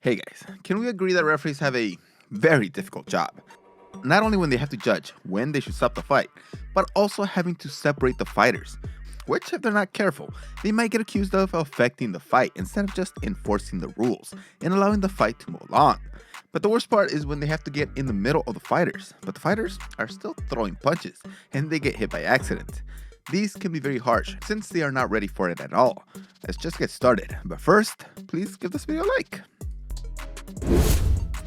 Hey guys, can we agree that referees have a very difficult job? Not only when they have to judge when they should stop the fight, but also having to separate the fighters, which if they're not careful, they might get accused of affecting the fight instead of just enforcing the rules and allowing the fight to move along. But the worst part is when they have to get in the middle of the fighters, but the fighters are still throwing punches and they get hit by accident. These can be very harsh since they are not ready for it at all. Let's just get started, but first, please give this video a like.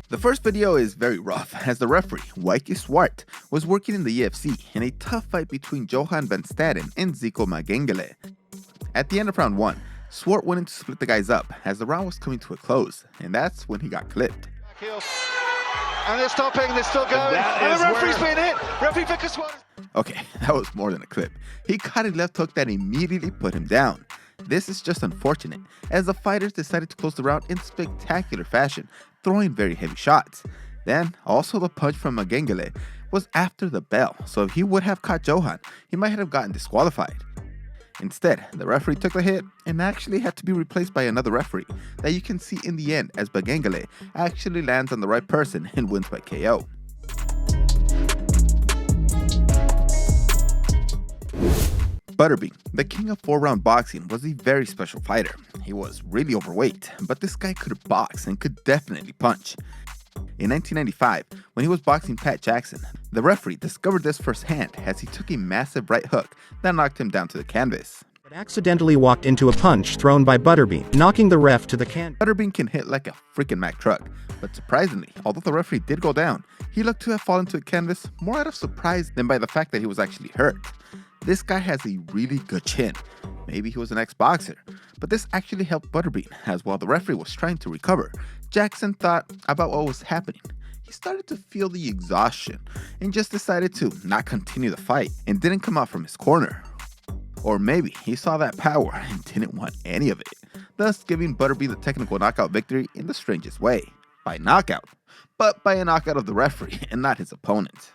The first video is very rough as the referee, Wike Swart, was working in the UFC in a tough fight between Johan van Staden and Zico Magengele. At the end of round 1, Swart went in to split the guys up as the round was coming to a close, and that's when he got clipped. And they're stopping, they're still going, and the referee's been hit! Referee Vickers Swart. Okay, that was more than a clip. He caught a left hook that immediately put him down. This is just unfortunate, as the fighters decided to close the round in spectacular fashion, throwing very heavy shots. Then, also the punch from Magengele was after the bell, so if he would have caught Johan, he might have gotten disqualified. Instead, the referee took the hit and actually had to be replaced by another referee that you can see in the end as Magengele actually lands on the right person and wins by KO. Butterbean, the king of 4-round boxing, was a very special fighter. He was really overweight, but this guy could box and could definitely punch. In 1995, when he was boxing Pat Jackson, the referee discovered this firsthand as he took a massive right hook that knocked him down to the canvas. But accidentally walked into a punch thrown by Butterbean, knocking the ref to the canvas. Butterbean can hit like a freaking Mack truck, but surprisingly, although the referee did go down, he looked to have fallen to the canvas more out of surprise than by the fact that he was actually hurt. This guy has a really good chin. Maybe he was an ex-boxer, but this actually helped Butterbean, as while the referee was trying to recover, Jackson thought about what was happening. He started to feel the exhaustion and just decided to not continue the fight and didn't come out from his corner. Or maybe he saw that power and didn't want any of it, thus giving Butterbean the technical knockout victory in the strangest way, by knockout, but by a knockout of the referee and not his opponent.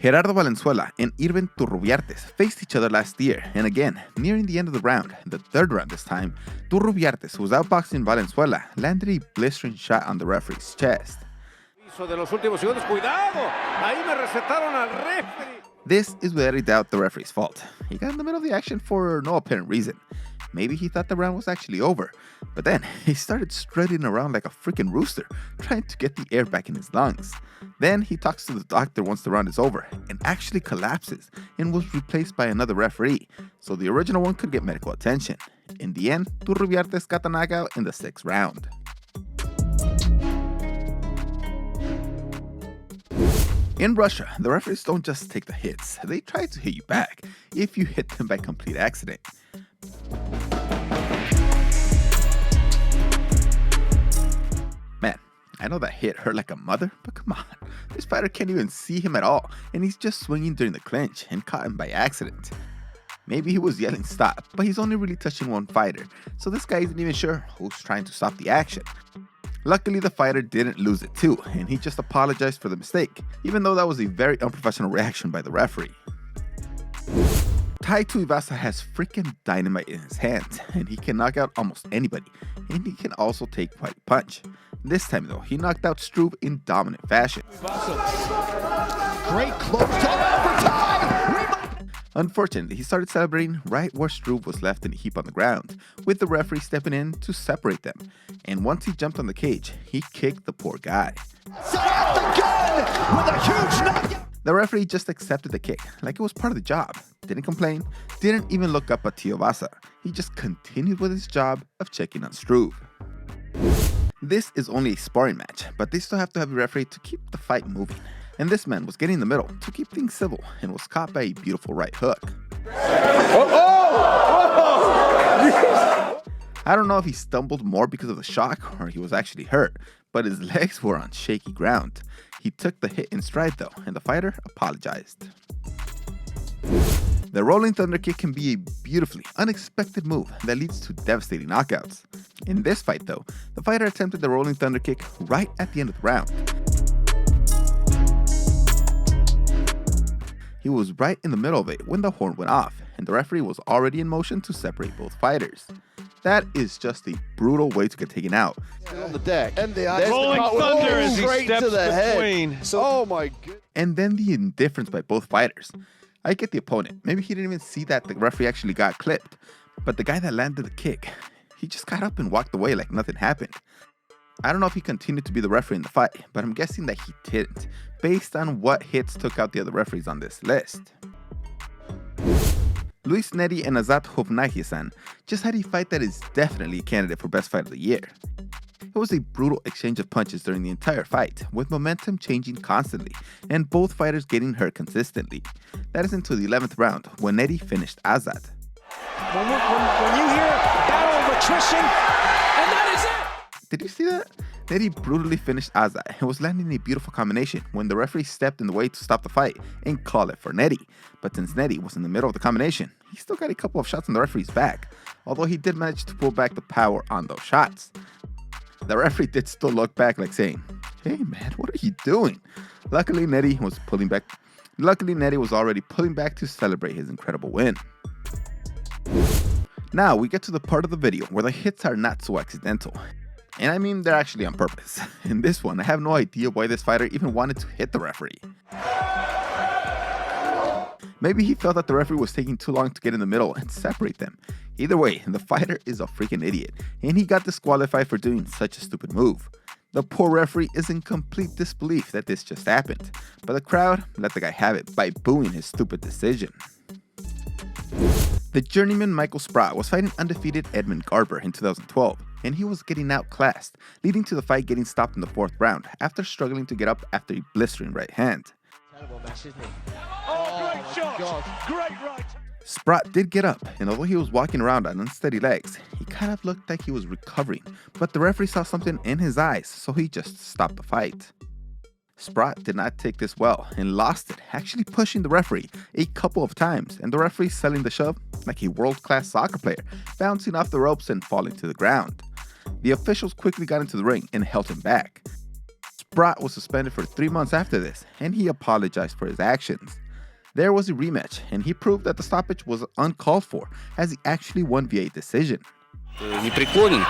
Gerardo Valenzuela and Irvin Turrubiartes faced each other last year, and again, nearing the end of the round, the third round this time, Turrubiartes, who was outboxing Valenzuela, landed a blistering shot on the referee's chest. This is without a doubt the referee's fault. He got in the middle of the action for no apparent reason. Maybe he thought the round was actually over, but then he started strutting around like a freaking rooster, trying to get the air back in his lungs. Then he talks to the doctor once the round is over, and actually collapses, and was replaced by another referee, so the original one could get medical attention. In the end, Turrubiartes got the knockout in the 6th round. In Russia, the referees don't just take the hits, they try to hit you back, if you hit them by complete accident. Man, I know that hit hurt like a mother, but come on, this fighter can't even see him at all, and he's just swinging during the clinch and caught him by accident. Maybe he was yelling stop, but he's only really touching one fighter, so this guy isn't even sure who's trying to stop the action. Luckily, the fighter didn't lose it too, and he just apologized for the mistake, even though that was a very unprofessional reaction by the referee. Tai Tuivasa has freaking dynamite in his hands, and he can knock out almost anybody, and he can also take quite a punch. This time though, he knocked out Struve in dominant fashion. Great close to overtime! Unfortunately, he started celebrating right where Struve was left in a heap on the ground, with the referee stepping in to separate them. And once he jumped on the cage, he kicked the poor guy. Set out the gun with a huge knockout! The referee just accepted the kick, like it was part of the job. Didn't complain, didn't even look up at Tuivasa. He just continued with his job of checking on Struve. This is only a sparring match, but they still have to have a referee to keep the fight moving. And this man was getting in the middle to keep things civil and was caught by a beautiful right hook. I don't know if he stumbled more because of the shock or he was actually hurt, but his legs were on shaky ground. He took the hit in stride though, and the fighter apologized. The rolling thunder kick can be a beautifully unexpected move that leads to devastating knockouts. In this fight though, the fighter attempted the rolling thunder kick right at the end of the round. He was right in the middle of it when the horn went off, and the referee was already in motion to separate both fighters. That is just a brutal way to get taken out. On the deck. And the Rolling thunder as he straight steps to the between. head. So, oh my god. And then the indifference by both fighters. I get the opponent. Maybe he didn't even see that the referee actually got clipped. But the guy that landed the kick, he just got up and walked away like nothing happened. I don't know if he continued to be the referee in the fight, but I'm guessing that he didn't, based on what hits took out the other referees on this list. Luis Neri and Azat Hovnaghisan just had a fight that is definitely a candidate for best fight of the year. It was a brutal exchange of punches during the entire fight, with momentum changing constantly, and both fighters getting hurt consistently. That is until the 11th round, when Neri finished Azat. When you hear battle of attrition, and that is it! Did you see that? Neri brutally finished Azat and was landing a beautiful combination when the referee stepped in the way to stop the fight and call it for Neri. But since Neri was in the middle of the combination, he still got a couple of shots on the referee's back, although he did manage to pull back the power on those shots. The referee did still look back like saying, "Hey man, what are you doing?" Luckily, Neri was already pulling back to celebrate his incredible win. Now we get to the part of the video where the hits are not so accidental. And I mean, they're actually on purpose. In this one, I have no idea why this fighter even wanted to hit the referee. Maybe he felt that the referee was taking too long to get in the middle and separate them. Either way, the fighter is a freaking idiot, and he got disqualified for doing such a stupid move. The poor referee is in complete disbelief that this just happened, but the crowd let the guy have it by booing his stupid decision. The journeyman Michael Spratt was fighting undefeated Edmund Garber in 2012, and he was getting outclassed, leading to the fight getting stopped in the 4th round after struggling to get up after a blistering right hand. Terrible mess, isn't he? Oh, great shot! Great right! Spratt did get up, and although he was walking around on unsteady legs, he kind of looked like he was recovering, but the referee saw something in his eyes, so he just stopped the fight. Spratt did not take this well and lost it, actually pushing the referee a couple of times, and the referee selling the shove like a world-class soccer player, bouncing off the ropes and falling to the ground. The officials quickly got into the ring and held him back. Spratt was suspended for 3 months after this, and he apologized for his actions. There was a rematch, and he proved that the stoppage was uncalled for, as he actually won via a decision. Непреклонен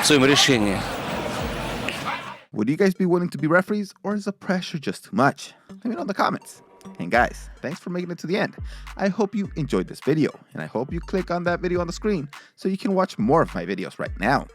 в своем решении. Would you guys be willing to be referees, or is the pressure just too much? Let me know in the comments. And guys, thanks for making it to the end. I hope you enjoyed this video, and I hope you click on that video on the screen so you can watch more of my videos right now.